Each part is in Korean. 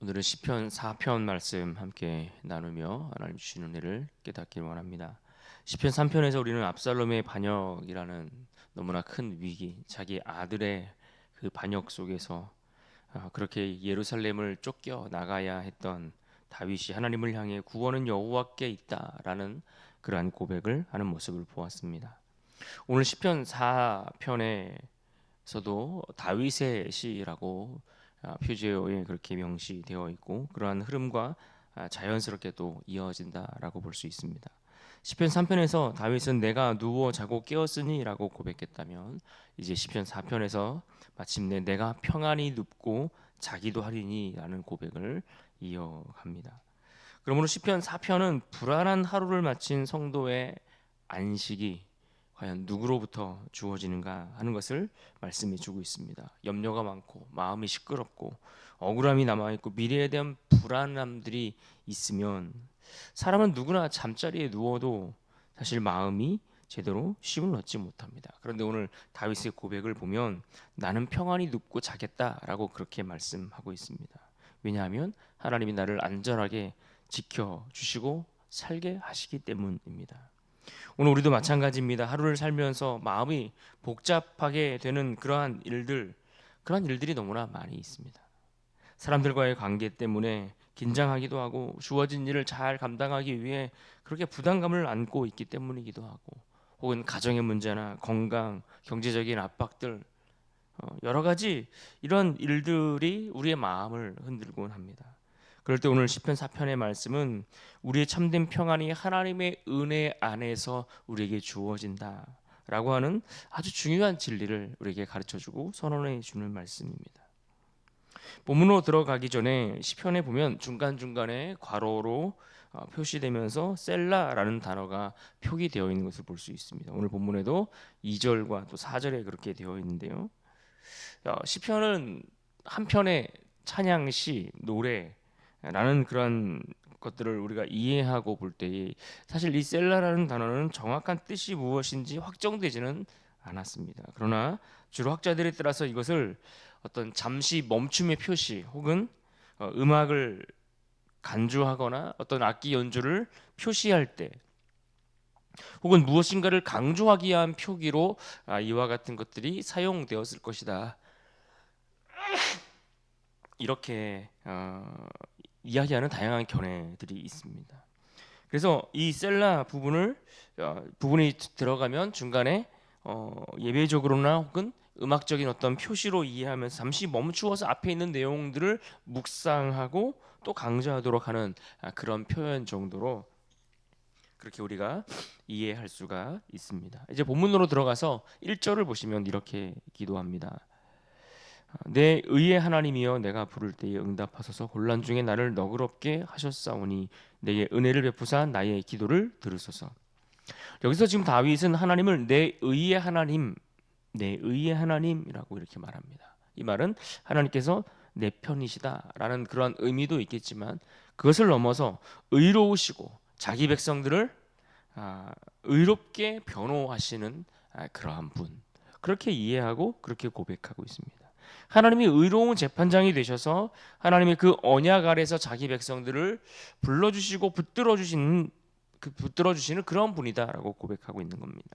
오늘은 시편 4편 말씀 함께 나누며 하나님 주신 은혜를 깨닫길 원합니다. 시편 3편에서 우리는 압살롬의 반역이라는 너무나 큰 위기, 자기 아들의 그 반역 속에서 그렇게 예루살렘을 쫓겨 나가야 했던 다윗이 하나님을 향해 구원은 여호와께 있다라는 그러한 고백을 하는 모습을 보았습니다. 오늘 시편 4편에서도 다윗의 시라고 표제어에 그렇게 명시되어 있고 그러한 흐름과 자연스럽게 또 이어진다라고 볼 수 있습니다. 시편 3편에서 다윗은 내가 누워 자고 깨었으니라고 고백했다면 이제 시편 4편에서 마침내 내가 평안히 눕고 자기도 하리니라는 고백을 이어갑니다. 그러므로 시편 4편은 불안한 하루를 마친 성도의 안식이 과연 누구로부터 주어지는가 하는 것을 말씀해 주고 있습니다. 염려가 많고 마음이 시끄럽고 억울함이 남아있고 미래에 대한 불안함들이 있으면 사람은 누구나 잠자리에 누워도 사실 마음이 제대로 쉼을 얻지 못합니다. 그런데 오늘 다윗의 고백을 보면 나는 평안히 눕고 자겠다라고 그렇게 말씀하고 있습니다. 왜냐하면 하나님이 나를 안전하게 지켜주시고 살게 하시기 때문입니다. 오늘 우리도 마찬가지입니다. 하루를 살면서 마음이 복잡하게 되는 그러한 일들이 너무나 많이 있습니다. 사람들과의 관계 때문에 긴장하기도 하고 주어진 일을 잘 감당하기 위해 그렇게 부담감을 안고 있기 때문이기도 하고 혹은 가정의 문제나 건강, 경제적인 압박들 여러 가지 이런 일들이 우리의 마음을 흔들곤 합니다. 그럴 때 오늘 시편 4편의 말씀은 우리의 참된 평안이 하나님의 은혜 안에서 우리에게 주어진다라고 하는 아주 중요한 진리를 우리에게 가르쳐주고 선언해 주는 말씀입니다. 본문으로 들어가기 전에 시편에 보면 중간중간에 괄호로 표시되면서 셀라라는 단어가 표기되어 있는 것을 볼 수 있습니다. 오늘 본문에도 2절과 또 4절에 그렇게 되어 있는데요. 시편은 한편의 찬양시, 노래라는 그런 것들을 우리가 이해하고 볼 때 사실 이 셀라라는 단어는 정확한 뜻이 무엇인지 확정되지는 않았습니다. 그러나 주로 학자들에 따라서 이것을 어떤 잠시 멈춤의 표시 혹은 음악을 간주하거나 어떤 악기 연주를 표시할 때 혹은 무엇인가를 강조하기 위한 표기로 이와 같은 것들이 사용되었을 것이다. 이렇게 이야기하는 다양한 견해들이 있습니다. 그래서 이 셀라 부분이 들어가면 중간에 예배적으로나 혹은 음악적인 어떤 표시로 이해하면서 잠시 멈추어서 앞에 있는 내용들을 묵상하고 또 강조하도록 하는 그런 표현 정도로 그렇게 우리가 이해할 수가 있습니다. 이제 본문으로 들어가서 1절을 보시면 이렇게 기도합니다. 내 의의 하나님이여 내가 부를 때에 응답하소서 곤란 중에 나를 너그럽게 하셨사오니 내게 은혜를 베푸사 나의 기도를 들으소서. 여기서 지금 다윗은 하나님을 내 의의 하나님, 내 의의 하나님이라고 이렇게 말합니다. 이 말은 하나님께서 내 편이시다라는 그런 의미도 있겠지만 그것을 넘어서 의로우시고 자기 백성들을 의롭게 변호하시는 그러한 분, 그렇게 이해하고 그렇게 고백하고 있습니다. 하나님이 의로운 재판장이 되셔서 하나님의 그 언약 아래서 자기 백성들을 불러주시고 붙들어주시는 그런 분이다라고 고백하고 있는 겁니다.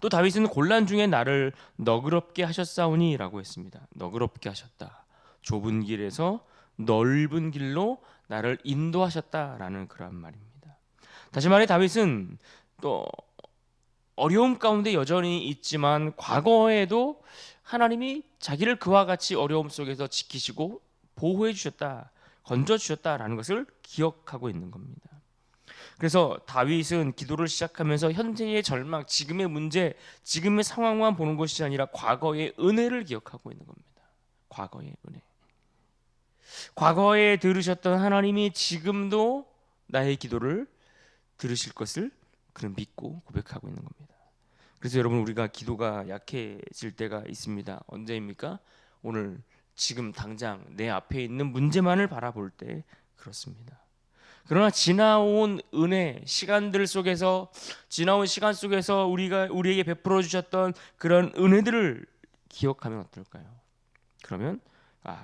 또 다윗은 곤란 중에 나를 너그럽게 하셨사오니라고 했습니다. 너그럽게 하셨다. 좁은 길에서 넓은 길로 나를 인도하셨다라는 그런 말입니다. 다시 말해 다윗은 또 어려움 가운데 여전히 있지만 과거에도 하나님이 자기를 그와 같이 어려움 속에서 지키시고 보호해 주셨다, 건져 주셨다라는 것을 기억하고 있는 겁니다. 그래서 다윗은 기도를 시작하면서 현재의 절망, 지금의 문제, 지금의 상황만 보는 것이 아니라 과거의 은혜를 기억하고 있는 겁니다. 과거의 은혜. 과거에 들으셨던 하나님이 지금도 나의 기도를 들으실 것을 그는 믿고 고백하고 있는 겁니다. 그래서 여러분 우리가 기도가 약해질 때가 있습니다. 언제입니까? 오늘 지금 당장 내 앞에 있는 문제만을 바라볼 때 그렇습니다. 그러나 지나온 은혜, 지나온 시간 속에서 우리에게 베풀어 주셨던 그런 은혜들을 기억하면 어떨까요? 그러면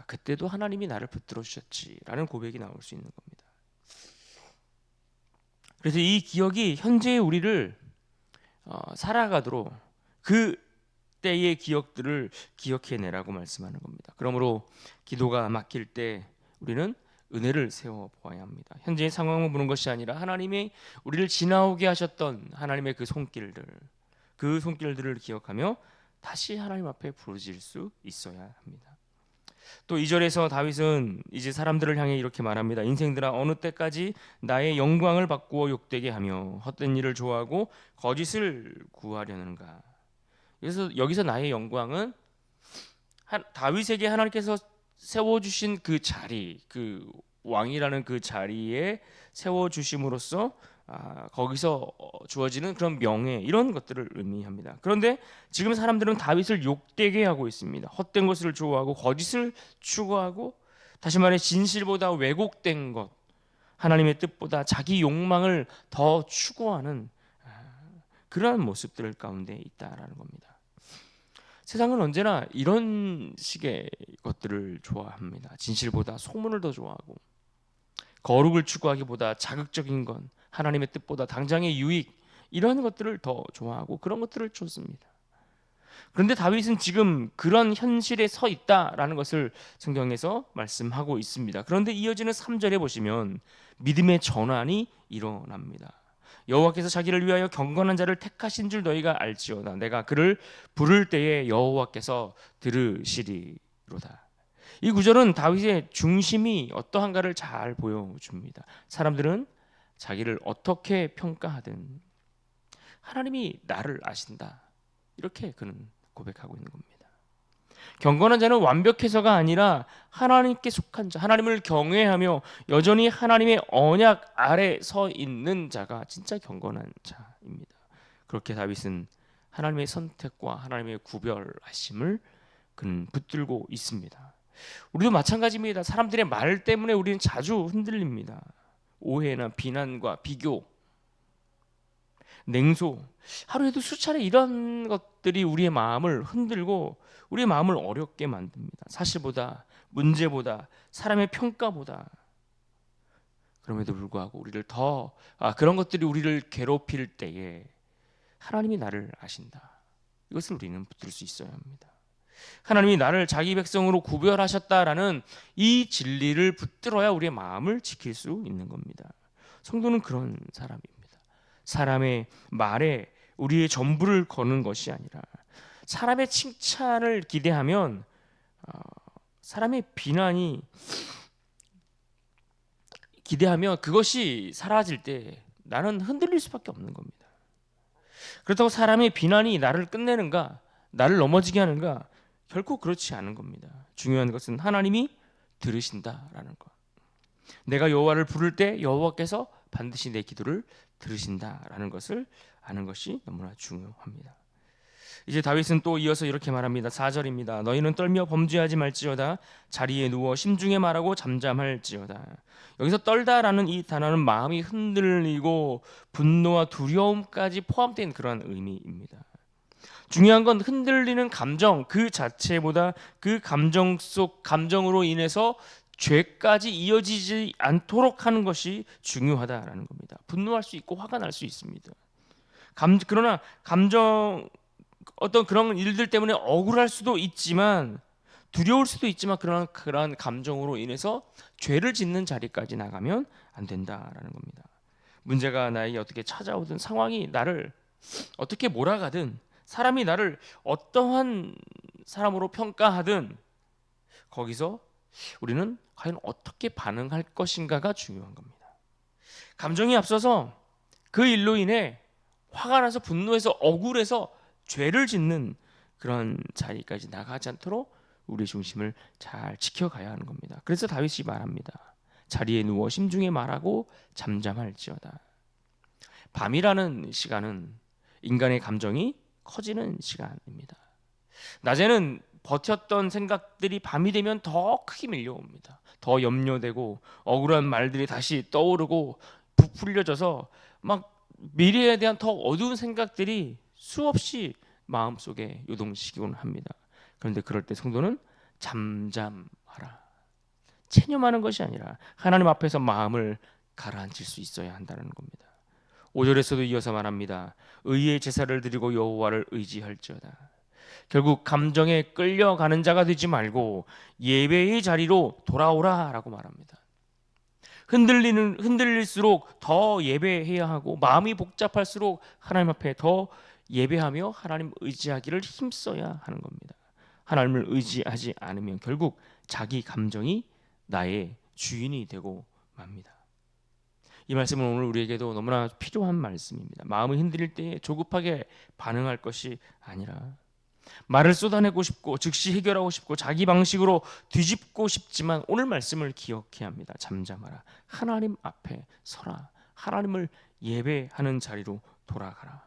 그때도 하나님이 나를 붙들어 주셨지라는 고백이 나올 수 있는 겁니다. 그래서 이 기억이 현재의 우리를 살아가도록 그 때의 기억들을 기억해내라고 말씀하는 겁니다. 그러므로 기도가 막힐 때 우리는 은혜를 세워 보아야 합니다. 현재의 상황을 보는 것이 아니라 하나님이 우리를 지나오게 하셨던 하나님의 그 손길들을 기억하며 다시 하나님 앞에 부르짖을 수 있어야 합니다. 또 2절에서 다윗은 이제 사람들을 향해 이렇게 말합니다. 인생들아, 어느 때까지 나의 영광을 바꾸어 욕되게 하며 헛된 일을 좋아하고 거짓을 구하려는가. 그래서 여기서 나의 영광은 다윗에게 하나님께서 세워주신 그 자리, 그 왕이라는 그 자리에 세워주심으로써 거기서 주어지는 그런 명예, 이런 것들을 의미합니다. 그런데 지금 사람들은 다윗을 욕되게 하고 있습니다. 헛된 것을 좋아하고 거짓을 추구하고, 다시 말해 진실보다 왜곡된 것, 하나님의 뜻보다 자기 욕망을 더 추구하는 그러한 모습들 가운데 있다라는 겁니다. 세상은 언제나 이런 식의 것들을 좋아합니다. 진실보다 소문을 더 좋아하고, 거룩을 추구하기보다 자극적인 건, 하나님의 뜻보다 당장의 유익, 이런 것들을 더 좋아하고 그런 것들을 쫓습니다. 그런데 다윗은 지금 그런 현실에 서 있다라는 것을 성경에서 말씀하고 있습니다. 그런데 이어지는 3절에 보시면 믿음의 전환이 일어납니다. 여호와께서 자기를 위하여 경건한 자를 택하신 줄 너희가 알지어다. 내가 그를 부를 때에 여호와께서 들으시리로다. 이 구절은 다윗의 중심이 어떠한가를 잘 보여줍니다. 사람들은 자기를 어떻게 평가하든 하나님이 나를 아신다, 이렇게 그는 고백하고 있는 겁니다. 경건한 자는 완벽해서가 아니라 하나님께 속한 자, 하나님을 경외하며 여전히 하나님의 언약 아래 서 있는 자가 진짜 경건한 자입니다. 그렇게 다윗은 하나님의 선택과 하나님의 구별하심을 그는 붙들고 있습니다. 우리도 마찬가지입니다. 사람들의 말 때문에 우리는 자주 흔들립니다. 오해나 비난과 비교, 냉소, 하루에도 수차례 이런 것들이 우리의 마음을 흔들고 우리의 마음을 어렵게 만듭니다. 사실보다, 문제보다, 사람의 평가보다. 그럼에도 불구하고 우리를 더 그런 것들이 우리를 괴롭힐 때에 하나님이 나를 아신다, 이것을 우리는 붙들 수 있어야 합니다. 하나님이 나를 자기 백성으로 구별하셨다라는 이 진리를 붙들어야 우리의 마음을 지킬 수 있는 겁니다. 성도는 그런 사람입니다. 사람의 말에 우리의 전부를 거는 것이 아니라, 사람의 칭찬을 기대하면 사람의 비난이 기대하면 그것이 사라질 때 나는 흔들릴 수밖에 없는 겁니다. 그렇다고 사람의 비난이 나를 끝내는가, 나를 넘어지게 하는가? 결코 그렇지 않은 겁니다. 중요한 것은 하나님이 들으신다라는 것. 내가 여호와를 부를 때 여호와께서 반드시 내 기도를 들으신다라는 것을 아는 것이 너무나 중요합니다. 이제 다윗은 또 이어서 이렇게 말합니다. 4절입니다. 너희는 떨며 범죄하지 말지어다. 자리에 누워 심중에 말하고 잠잠할지어다. 여기서 떨다라는 이 단어는 마음이 흔들리고 분노와 두려움까지 포함된 그런 의미입니다. 중요한 건 흔들리는 감정 그 자체보다 그 감정 속 감정으로 인해서 죄까지 이어지지 않도록 하는 것이 중요하다라는 겁니다. 분노할 수 있고 화가 날 수 있습니다. 그러나 감정, 어떤 그런 일들 때문에 억울할 수도 있지만, 두려울 수도 있지만, 그러한 감정으로 인해서 죄를 짓는 자리까지 나가면 안 된다라는 겁니다. 문제가 나에게 어떻게 찾아오든, 상황이 나를 어떻게 몰아가든, 사람이 나를 어떠한 사람으로 평가하든, 거기서 우리는 과연 어떻게 반응할 것인가가 중요한 겁니다. 감정이 앞서서 그 일로 인해 화가 나서, 분노해서, 억울해서 죄를 짓는 그런 자리까지 나가지 않도록 우리 중심을 잘 지켜가야 하는 겁니다. 그래서 다윗이 말합니다. 자리에 누워 심중에 말하고 잠잠할지어다. 밤이라는 시간은 인간의 감정이 커지는 시간입니다. 낮에는 버텼던 생각들이 밤이 되면 더 크게 밀려옵니다. 더 염려되고 억울한 말들이 다시 떠오르고 부풀려져서 막 미래에 대한 더 어두운 생각들이 수없이 마음속에 요동치곤 합니다. 그런데 그럴 때 성도는 잠잠하라는 체념하라. 체념하는 것이 아니라 하나님 앞에서 마음을 가라앉힐 수 있어야 한다는 겁니다. 5절에서도 이어서 말합니다. 의의 제사를 드리고 여호와를 의지할지어다. 결국 감정에 끌려가는 자가 되지 말고 예배의 자리로 돌아오라라고 말합니다. 흔들릴수록 더 예배해야 하고 마음이 복잡할수록 하나님 앞에 더 예배하며 하나님 의지하기를 힘써야 하는 겁니다. 하나님을 의지하지 않으면 결국 자기 감정이 나의 주인이 되고 맙니다. 이 말씀은 오늘 우리에게도 너무나 필요한 말씀입니다. 마음이 흔들릴 때 조급하게 반응할 것이 아니라 말을 쏟아내고 싶고 즉시 해결하고 싶고 자기 방식으로 뒤집고 싶지만 오늘 말씀을 기억해야 합니다. 잠잠하라. 하나님 앞에 서라. 하나님을 예배하는 자리로 돌아가라.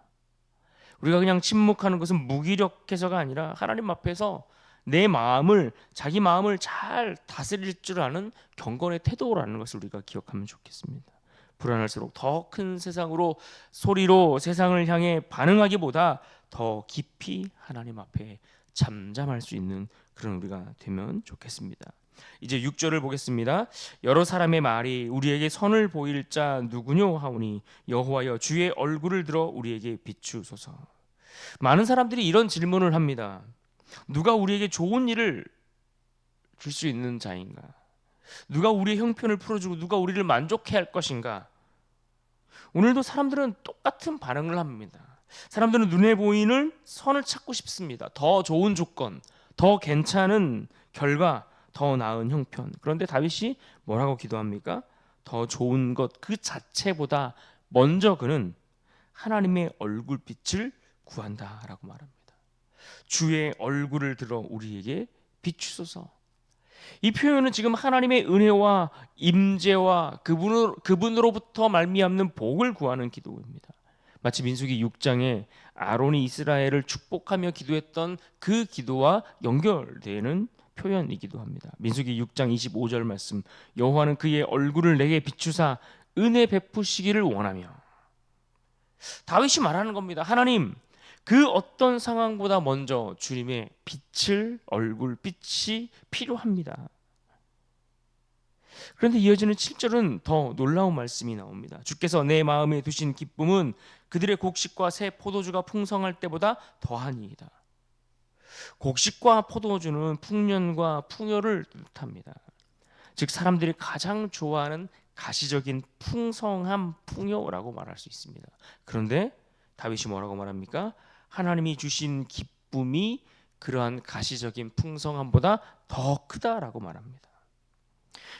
우리가 그냥 침묵하는 것은 무기력해서가 아니라 하나님 앞에서 내 마음을 자기 마음을 잘 다스릴 줄 아는 경건의 태도라는 것을 우리가 기억하면 좋겠습니다. 불안할수록 더 큰 세상으로 소리로 세상을 향해 반응하기보다 더 깊이 하나님 앞에 잠잠할 수 있는 그런 우리가 되면 좋겠습니다. 이제 6절을 보겠습니다. 여러 사람의 말이 우리에게 선을 보일 자 누구뇨 하오니 여호와여 주의 얼굴을 들어 우리에게 비추소서. 많은 사람들이 이런 질문을 합니다. 누가 우리에게 좋은 일을 줄 수 있는 자인가? 누가 우리의 형편을 풀어주고 누가 우리를 만족해 할 것인가? 오늘도 사람들은 똑같은 반응을 합니다. 사람들은 눈에 보이는 선을 찾고 싶습니다. 더 좋은 조건, 더 괜찮은 결과, 더 나은 형편. 그런데 다윗이 뭐라고 기도합니까? 더 좋은 것 그 자체보다 먼저 그는 하나님의 얼굴빛을 구한다라고 말합니다. 주의 얼굴을 들어 우리에게 비추소서. 이 표현은 지금 하나님의 은혜와 임재와 그분으로부터 말미암는 복을 구하는 기도입니다. 마치 민수기 6장에 아론이 이스라엘을 축복하며 기도했던 그 기도와 연결되는 표현이기도 합니다. 민수기 6장 25절 말씀, 여호와는 그의 얼굴을 내게 비추사 은혜 베푸시기를 원하며. 다윗이 말하는 겁니다. 하나님, 그 어떤 상황보다 먼저 주님의 빛을 얼굴빛이 필요합니다. 그런데 이어지는 7절은 더 놀라운 말씀이 나옵니다. 주께서 내 마음에 두신 기쁨은 그들의 곡식과 새 포도주가 풍성할 때보다 더하니이다. 곡식과 포도주는 풍년과 풍요를 뜻합니다. 즉 사람들이 가장 좋아하는 가시적인 풍성함, 풍요라고 말할 수 있습니다. 그런데 다윗이 뭐라고 말합니까? 하나님이 주신 기쁨이 그러한 가시적인 풍성함보다 더 크다라고 말합니다.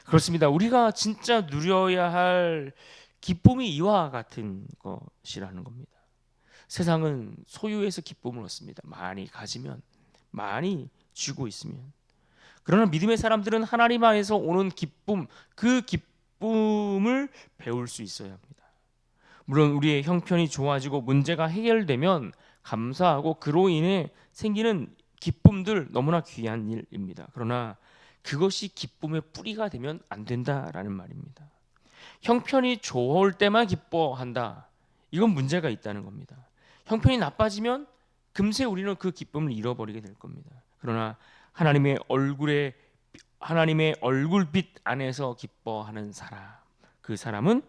그렇습니다. 우리가 진짜 누려야 할 기쁨이 이와 같은 것이라는 겁니다. 세상은 소유해서 기쁨을 얻습니다. 많이 가지면, 많이 쥐고 있으면. 그러나 믿음의 사람들은 하나님 안에서 오는 기쁨, 그 기쁨을 배울 수 있어야 합니다. 물론 우리의 형편이 좋아지고 문제가 해결되면 감사하고 그로 인해 생기는 기쁨들 너무나 귀한 일입니다. 그러나 그것이 기쁨의 뿌리가 되면 안 된다라는 말입니다. 형편이 좋을 때만 기뻐한다. 이건 문제가 있다는 겁니다. 형편이 나빠지면 금세 우리는 그 기쁨을 잃어버리게 될 겁니다. 그러나 하나님의 얼굴빛 안에서 기뻐하는 사람, 그 사람은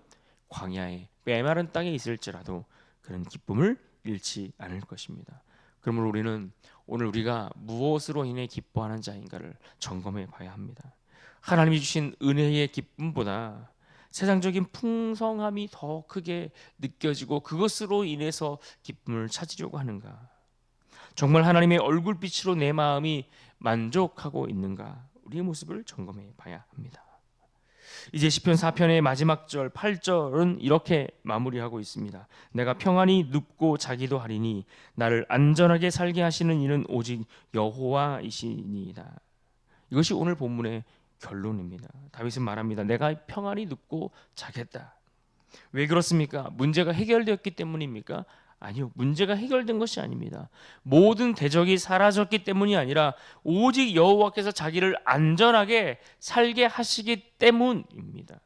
광야에 메마른 땅에 있을지라도 그런 기쁨을 잃지 않을 것입니다. 그러므로 우리는 오늘 우리가 무엇으로 인해 기뻐하는 자인가를 점검해 봐야 합니다. 하나님이 주신 은혜의 기쁨보다 세상적인 풍성함이 더 크게 느껴지고 그것으로 인해서 기쁨을 찾으려고 하는가? 정말 하나님의 얼굴빛으로 내 마음이 만족하고 있는가? 우리의 모습을 점검해 봐야 합니다. 이제 시편 4편의 마지막 절 8절은 이렇게 마무리하고 있습니다. 내가 평안히 눕고 자기도 하리니 나를 안전하게 살게 하시는 이는 오직 여호와이시니이다. 이것이 오늘 본문의 결론입니다. 다윗은 말합니다. 내가 평안히 눕고 자겠다. 왜 그렇습니까? 문제가 해결되었기 때문입니까? 아니요. 문제가 해결된 것이 아닙니다. 모든 대적이 사라졌기 때문이 아니라 오직 여호와께서 자기를 안전하게 살게 하시기 때문입니다.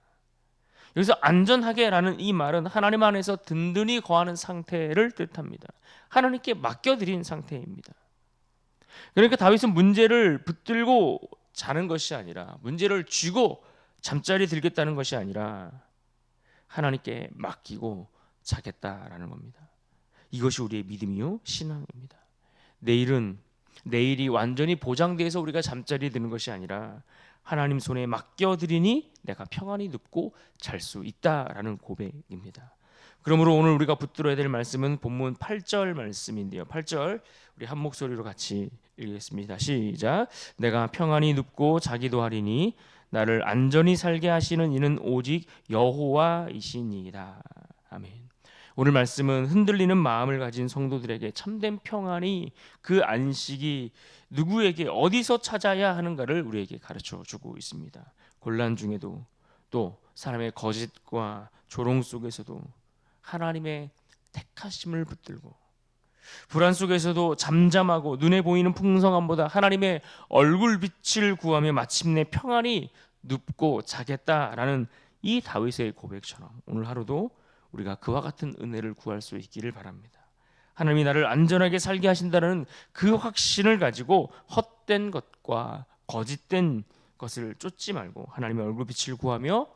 여기서 안전하게라는 이 말은 하나님 안에서 든든히 거하는 상태를 뜻합니다. 하나님께 맡겨드린 상태입니다. 그러니까 다윗은 문제를 붙들고 자는 것이 아니라, 문제를 쥐고 잠자리 들겠다는 것이 아니라 하나님께 맡기고 자겠다라는 겁니다. 이것이 우리의 믿음이요 신앙입니다. 내일이 완전히 보장돼서 우리가 잠자리 드는 것이 아니라 하나님 손에 맡겨드리니 내가 평안히 눕고 잘 수 있다라는 고백입니다. 그러므로 오늘 우리가 붙들어야 될 말씀은 본문 8절 말씀인데요. 8절 우리 한 목소리로 같이 읽겠습니다. 시작. 내가 평안히 눕고 자기도 하리니 나를 안전히 살게 하시는 이는 오직 여호와이시니이다. 아멘. 오늘 말씀은 흔들리는 마음을 가진 성도들에게 참된 평안이, 그 안식이 누구에게 어디서 찾아야 하는가를 우리에게 가르쳐 주고 있습니다. 곤란 중에도, 또 사람의 거짓과 조롱 속에서도 하나님의 택하심을 붙들고, 불안 속에서도 잠잠하고 눈에 보이는 풍성함보다 하나님의 얼굴빛을 구하며 마침내 평안히 눕고 자겠다라는 이 다윗의 고백처럼 오늘 하루도 우리가 그와 같은 은혜를 구할 수 있기를 바랍니다. 하나님이 나를 안전하게 살게 하신다는 그 확신을 가지고 헛된 것과 거짓된 것을 쫓지 말고 하나님의 얼굴빛을 구하며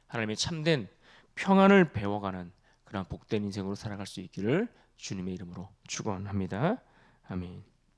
하나님의 참된 평안을 배워가는 그런 복된 인생으로 살아갈 수 있기를 주님의 이름으로 축원합니다. 아멘.